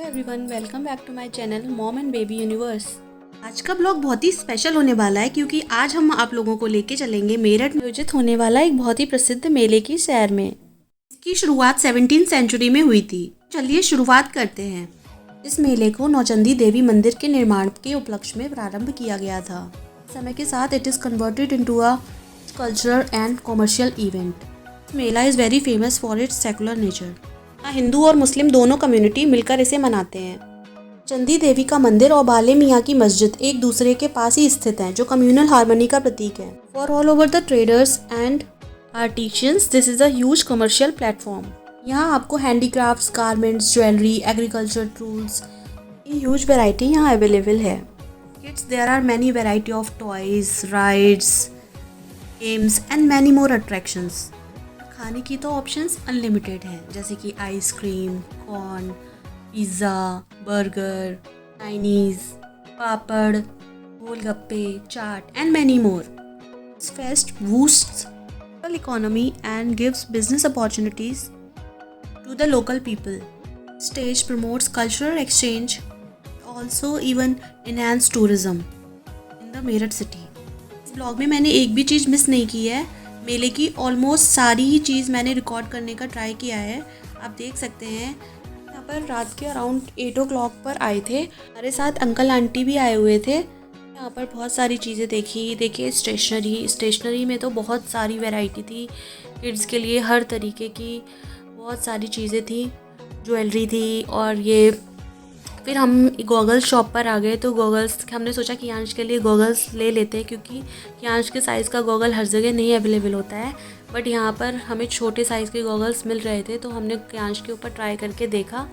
Everyone, welcome back to my channel mom and baby universe. आज का blog बहुत ही special होने वाला है क्योंकि आज हम आप लोगों को लेके चलेंगे मेरठ में आयोजित होने वाला एक बहुत ही प्रसिद्ध मेले की सैर में। इसकी शुरुआत 17वीं सेंचुरी में हुई थी। चलिए शुरुआत करते हैं। इस मेले को नौचंदी देवी मंदिर के निर्माण के उपलक्ष्य में प्रारंभ किया गया था। समय के साथ it is converted into a cultural and commercial event. Mela is very famous for its secular nature. Hindu और मुस्लिम दोनों कम्युनिटी मिलकर इसे मनाते हैं। चंदी देवी का मंदिर और बाले मियाँ की मस्जिद एक दूसरे के पास ही स्थित हैं, जो कम्युनल हार्मनी का प्रतीक है। For all over the traders and artisans this is a huge commercial platform. यहाँ आपको handicrafts, garments, jewellery, agriculture tools की ह्यूज वैरायटी यहाँ अवेलेबल है। Kids, there are many variety of toys, rides, games and many more attractions. खाने की तो options unlimited हैं, जैसे कि ice cream, corn, pizza, burger, Chinese, papad, golgappe, chaat and many more. This fest boosts local economy and gives business opportunities to the local people. Stage promotes cultural exchange, also even enhance tourism in the Meerut city. इस blog में मैंने एक भी चीज़ miss नहीं की है। मेले की ऑलमोस्ट सारी ही चीज़ मैंने रिकॉर्ड करने का ट्राई किया है। आप देख सकते हैं यहाँ पर रात के अराउंड 8 o'clock पर आए थे। हमारे साथ अंकल आंटी भी आए हुए थे। यहाँ पर बहुत सारी चीज़ें देखी। देखिए स्टेशनरी में तो बहुत सारी वैरायटी थी। किड्स के लिए हर तरीके की बहुत सारी चीज़ें थी, ज्वेलरी थी। और ये फिर हम गॉगल्स शॉप पर आ गए, तो गॉगल्स हमने सोचा कि यांश के लिए गॉगल्स ले लेते हैं, क्योंकि यांश के साइज़ का गॉगल हर जगह नहीं अवेलेबल होता है। बट यहाँ पर हमें छोटे साइज़ के गॉगल्स मिल रहे थे, तो हमने यांश के ऊपर ट्राई करके देखा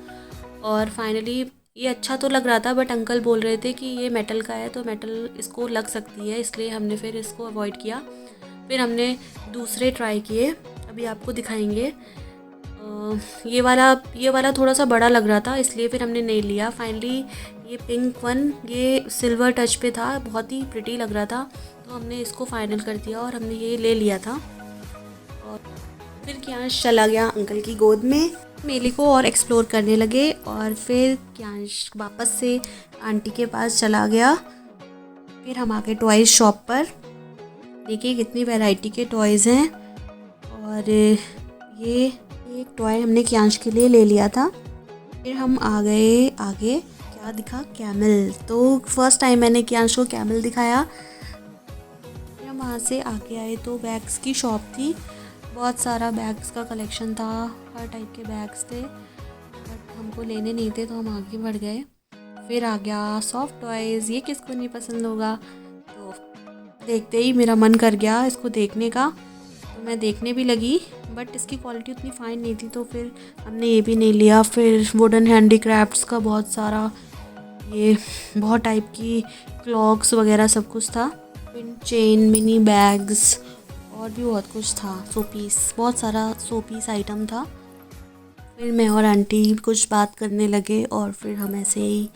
और फाइनली ये अच्छा तो लग रहा था। बट अंकल बोल रहे थे कि ये मेटल का है, तो मेटल इसको लग सकती है, इसलिए हमने फिर इसको अवॉइड किया। फिर हमने दूसरे ट्राई किए, अभी आपको दिखाएंगे। ये वाला थोड़ा सा बड़ा लग रहा था, इसलिए फिर हमने नहीं लिया। फाइनली ये पिंक वन, ये सिल्वर टच पे था, बहुत ही प्रिटी लग रहा था, तो हमने इसको फाइनल कर दिया और हमने ये ले लिया था। और फिर क्यांश चला गया अंकल की गोद में। मेले को और एक्सप्लोर करने लगे और फिर क्यांश वापस से आंटी के पास चला गया। फिर हम आ गए टॉयज़ शॉप पर। देखिए कितनी वैरायटी के टॉयज़ हैं। और ये एक टॉय हमने क्यांश के लिए ले लिया था। फिर हम आ गए आगे, क्या दिखा, कैमल। तो फर्स्ट टाइम मैंने क्यांश को कैमल दिखाया। फिर हम वहाँ से आगे आए तो बैग्स की शॉप थी। बहुत सारा बैग्स का कलेक्शन था, हर टाइप के बैग्स थे, बट हमको लेने नहीं थे तो हम आगे बढ़ गए। फिर आ गया सॉफ्ट टॉयज़। ये किसको नहीं पसंद होगा। तो देखते ही मेरा मन कर गया इसको देखने का, तो मैं देखने भी लगी। बट इसकी क्वालिटी उतनी फ़ाइन नहीं थी, तो फिर हमने ये भी नहीं लिया। फिर वुडन हैंडीक्राफ्ट्स का बहुत सारा, ये बहुत टाइप की क्लॉक्स वगैरह सब कुछ था। पिन चेन, मिनी बैग्स और भी बहुत कुछ था। शोपीस, बहुत सारा शोपीस आइटम था। फिर मैं और आंटी कुछ बात करने लगे और फिर हम ऐसे ही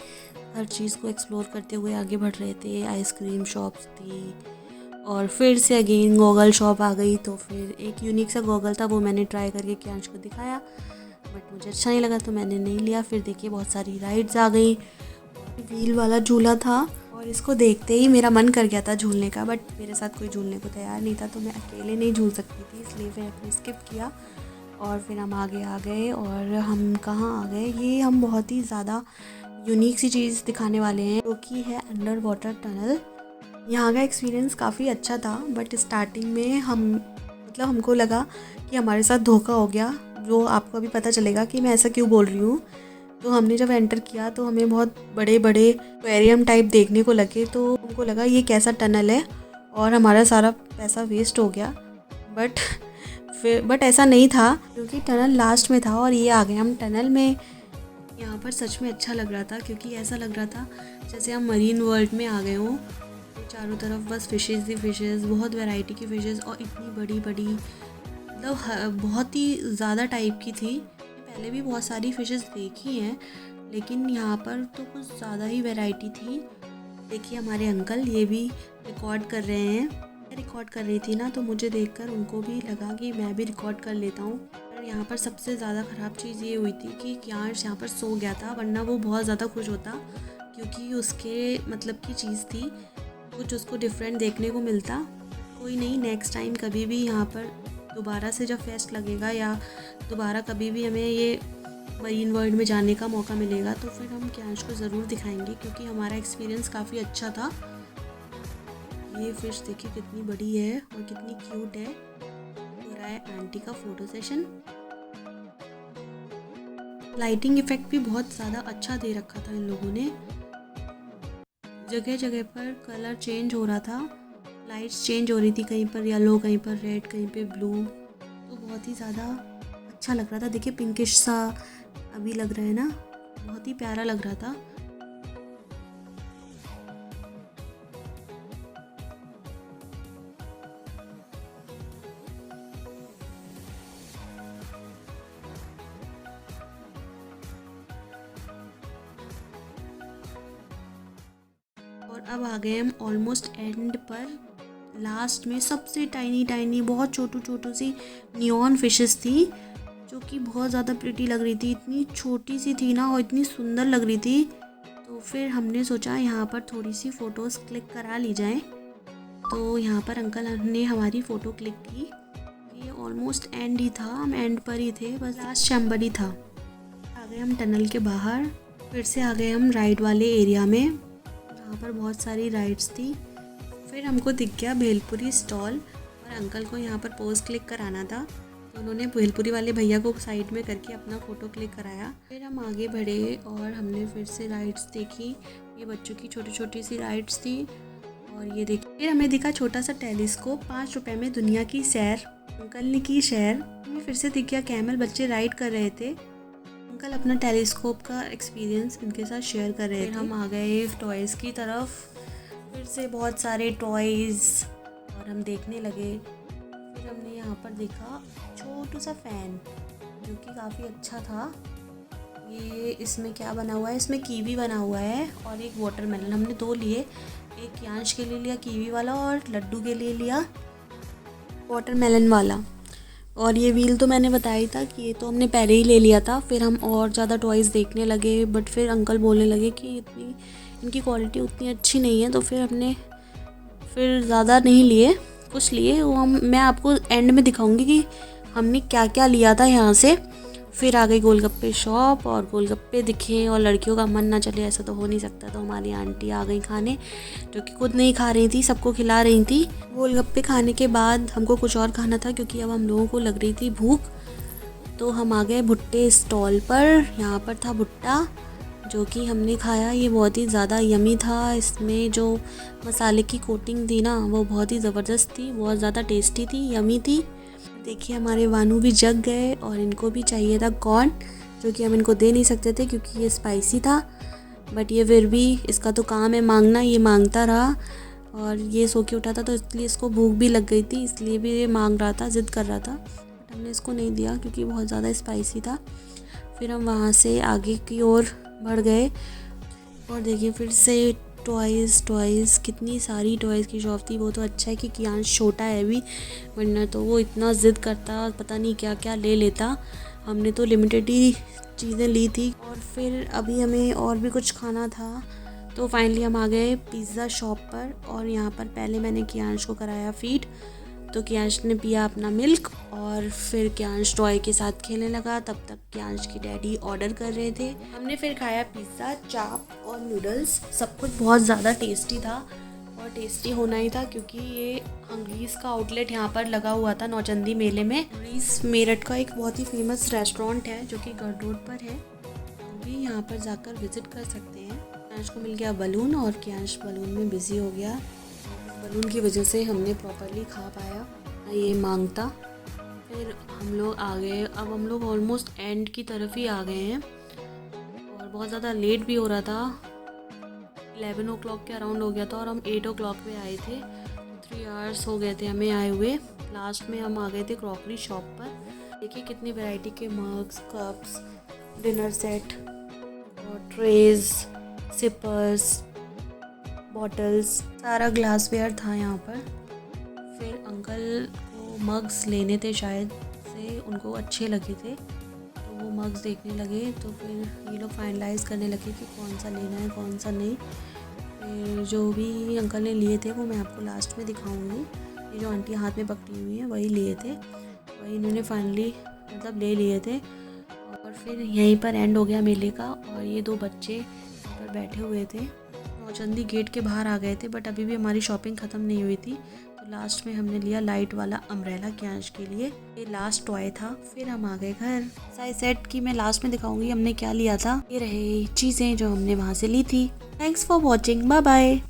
हर चीज़ को एक्सप्लोर करते हुए आगे बढ़ रहे थे। आइसक्रीम शॉप्स थी और फिर से अगेन गॉगल शॉप आ गई, तो फिर एक यूनिक सा गॉगल था, वो मैंने ट्राई करके क्यांश को दिखाया, बट मुझे अच्छा नहीं लगा तो मैंने नहीं लिया। फिर देखिए बहुत सारी राइड्स आ गई। व्हील वाला झूला था और इसको देखते ही मेरा मन कर गया था झूलने का, बट मेरे साथ कोई झूलने को तैयार नहीं था, तो मैं अकेले नहीं झूल सकती थी, इसलिए फिर अपने स्किप किया। और फिर हम आगे आ गए और हम कहाँ आ गए, ये हम बहुत ही ज़्यादा यूनिक सी चीज़ दिखाने वाले हैं, जो कि है अंडर वाटर टनल। यहाँ का एक्सपीरियंस काफ़ी अच्छा था, बट स्टार्टिंग में हमको लगा कि हमारे साथ धोखा हो गया, जो आपको अभी पता चलेगा कि मैं ऐसा क्यों बोल रही हूँ। तो हमने जब एंटर किया तो हमें बहुत बड़े बड़े एक्वेरियम टाइप देखने को लगे, तो हमको लगा ये कैसा टनल है और हमारा सारा पैसा वेस्ट हो गया। बट ऐसा नहीं था, क्योंकि टनल लास्ट में था और ये आ गए हम टनल में। यहाँ पर सच में अच्छा लग रहा था, क्योंकि ऐसा लग रहा था जैसे हम मरीन वर्ल्ड में आ गए हों। चारों तरफ बस फिशेज़ ही फिशेज़, बहुत वैरायटी की फ़िशेज़, और इतनी बड़ी बड़ी, मतलब बहुत ही ज़्यादा टाइप की थी। पहले भी बहुत सारी फ़िशेज़ देखी हैं, लेकिन यहाँ पर तो कुछ ज़्यादा ही वैरायटी थी। देखिए हमारे अंकल ये भी रिकॉर्ड कर रहे हैं। मैं रिकॉर्ड कर रही थी ना, तो मुझे देखकर उनको भी लगा कि मैं भी रिकॉर्ड कर लेता हूँ। यहाँ पर सबसे ज़्यादा ख़राब चीज़ ये हुई थी कि कियांश यहाँ पर सो गया था, वरना वो बहुत ज़्यादा खुश होता क्योंकि उसके मतलब की चीज़ थी, कुछ उसको डिफरेंट देखने को मिलता। कोई नहीं, नेक्स्ट टाइम कभी भी यहाँ पर दोबारा से जब फेस्ट लगेगा या दोबारा कभी भी हमें ये मरीन वर्ल्ड में जाने का मौका मिलेगा तो फिर हम कियांश को ज़रूर दिखाएंगे, क्योंकि हमारा एक्सपीरियंस काफ़ी अच्छा था। ये फिश देखिए कितनी बड़ी है और कितनी क्यूट है। हो रहा है आंटी का फ़ोटो सेशन। लाइटिंग इफ़ेक्ट भी बहुत ज़्यादा अच्छा दे रखा था इन लोगों ने। जगह जगह पर कलर चेंज हो रहा था, लाइट्स चेंज हो रही थी, कहीं पर येलो, कहीं पर रेड, कहीं पे ब्लू। तो बहुत ही ज़्यादा अच्छा लग रहा था। देखिए पिंकिश सा अभी लग रहा है ना, बहुत ही प्यारा लग रहा था। और अब आ गए हम ऑलमोस्ट एंड पर। लास्ट में सबसे टाइनी टाइनी बहुत छोटू छोटू सी नियॉन फिशेस थी, जो कि बहुत ज़्यादा प्रिटी लग रही थी। इतनी छोटी सी थी ना और इतनी सुंदर लग रही थी। तो फिर हमने सोचा यहाँ पर थोड़ी सी फ़ोटोज़ क्लिक करा ली जाए। तो यहाँ पर अंकल ने हमारी फ़ोटो क्लिक की। ये ऑलमोस्ट एंड ही था, हम एंड पर ही थे, बस लास्ट चैम्बर ही था। आ गए हम टनल के बाहर। फिर से आ गए हम राइड वाले एरिया में, जहाँ पर बहुत सारी राइड्स थी। फिर हमको दिख गया भेलपुरी स्टॉल और अंकल को यहाँ पर पोज क्लिक कराना था, तो उन्होंने भेलपुरी वाले भैया को साइड में करके अपना फ़ोटो क्लिक कराया। फिर हम आगे बढ़े और हमने फिर से राइड्स देखी। ये बच्चों की छोटी छोटी सी राइड्स थी। और ये देखिए फिर हमें दिखा छोटा सा टेलीस्कोप, 5 रुपए में दुनिया की सैर। अंकल ने की शेयर। हमें फिर से दिख गया कैमल, बच्चे राइड कर रहे थे। अंकल अपना टेलीस्कोप का एक्सपीरियंस इनके साथ शेयर कर रहे थे। फिर हम आ गए टॉयज़ की तरफ। फिर से बहुत सारे टॉयज़ और हम देखने लगे। फिर हमने यहाँ पर देखा छोटू सा फ़ैन, जो कि काफ़ी अच्छा था। ये इसमें क्या बना हुआ है, इसमें कीवी बना हुआ है और एक वाटरमेलन। हमने 2 लिए, एक यांश के लिए लिया कीवी वाला और लड्डू के लिए लिया वाटरमेलन वाला। और ये व्हील तो मैंने बताया ही था कि ये तो हमने पहले ही ले लिया था। फिर हम और ज़्यादा टॉयज़ देखने लगे, बट फिर अंकल बोलने लगे कि इतनी इनकी क्वालिटी उतनी अच्छी नहीं है, तो फिर हमने फिर ज़्यादा नहीं लिए, कुछ लिए। वो मैं आपको एंड में दिखाऊंगी कि हमने क्या क्या लिया था यहाँ से। फिर आ गई गोलगप्पे शॉप और गोलगप्पे दिखे और लड़कियों का मन ना चले ऐसा तो हो नहीं सकता, तो हमारी आंटी आ गई खाने, जो कि खुद नहीं खा रही थी, सबको खिला रही थी। गोलगप्पे खाने के बाद हमको कुछ और खाना था, क्योंकि अब हम लोगों को लग रही थी भूख। तो हम आ गए भुट्टे स्टॉल पर। यहाँ पर था भुट्टा, जो कि हमने खाया। ये बहुत ही ज़्यादा यमी था। इसमें जो मसाले की कोटिंग थी ना, वो बहुत ही ज़बरदस्त थी, बहुत ज़्यादा टेस्टी थी, यमी थी। देखिए हमारे वानू भी जग गए और इनको भी चाहिए था कॉर्न, जो कि हम इनको दे नहीं सकते थे क्योंकि ये स्पाइसी था। बट ये फिर भी, इसका तो काम है मांगना, ये मांगता रहा। और ये सो के उठा था तो इसलिए इसको भूख भी लग गई थी, इसलिए भी ये मांग रहा था, ज़िद कर रहा था। बट हमने इसको नहीं दिया क्योंकि बहुत ज़्यादा स्पाइसी था। फिर हम वहाँ से आगे की ओर बढ़ गए और देखिए फिर से टॉयज़ कितनी सारी टॉयज़ की शॉप थी। वो तो अच्छा है कि कियांश छोटा है अभी, वरना तो वो इतना ज़िद करता, पता नहीं क्या क्या ले लेता। हमने तो लिमिटेड ही चीज़ें ली थी। और फिर अभी हमें और भी कुछ खाना था, तो फाइनली हम आ गए पिज़्ज़ा शॉप पर। और यहाँ पर पहले मैंने कियांश को कराया फीड, तो कियांश ने पिया अपना मिल्क और फिर कियांश टॉय के साथ खेलने लगा। तब तक कियांश की डैडी ऑर्डर कर रहे थे। हमने फिर खाया पिज़्ज़ा, चाप और नूडल्स। सब कुछ बहुत ज़्यादा टेस्टी था और टेस्टी होना ही था, क्योंकि ये हंग्रीज़ का आउटलेट यहाँ पर लगा हुआ था नौचंदी मेले में। हंग्रीज़ मेरठ का एक बहुत ही फेमस रेस्टोरेंट है, जो कि गढ़ रोड पर है। हम भी यहाँ पर जाकर विज़िट कर सकते हैं। कियांश को मिल गया बलून और कियांश बलून में बिज़ी हो गया। बलून की वजह से हमने प्रॉपरली खा पाया, ये मांगता। फिर हम लोग आ गए। अब हम लोग ऑलमोस्ट एंड की तरफ ही आ गए हैं और बहुत ज़्यादा लेट भी हो रहा था। 11 o'clock के अराउंड हो गया था और हम 8 o'clock पे आए थे। 3 hours हो गए थे हमें आए हुए। लास्ट में हम आ गए थे क्रॉकरी शॉप पर। देखिए कितनी वैरायटी के मग्स, कप्स, डिनर सेट और ट्रेज, सिपर्स, बॉटल्स, सारा ग्लासवेयर था यहाँ पर। फिर अंकल को मग्स लेने थे शायद से, थे उनको अच्छे लगे थे, तो वो मग्स देखने लगे। तो फिर ये लोग फाइनलाइज़ करने लगे कि कौन सा लेना है कौन सा नहीं। फिर जो भी अंकल ने लिए थे वो मैं आपको लास्ट में दिखाऊंगी। ये जो आंटी हाथ में पकड़ी हुई है वही लिए थे, वही इन्होंने फाइनली मतलब ले लिए थे। और फिर यहीं पर एंड हो गया मेले का। और ये दो बच्चे पर बैठे हुए थे, नौचंदी गेट के बाहर आ गए थे, बट अभी भी हमारी शॉपिंग ख़त्म नहीं हुई थी। तो लास्ट में हमने लिया लाइट वाला अम्ब्रेला क्यांश के लिए, ये लास्ट टॉय था। फिर हम आ गए घर। साइज सेट की मैं लास्ट में दिखाऊंगी हमने क्या लिया था। ये रहे चीज़ें जो हमने वहाँ से ली थी। Thanks for watching, bye bye.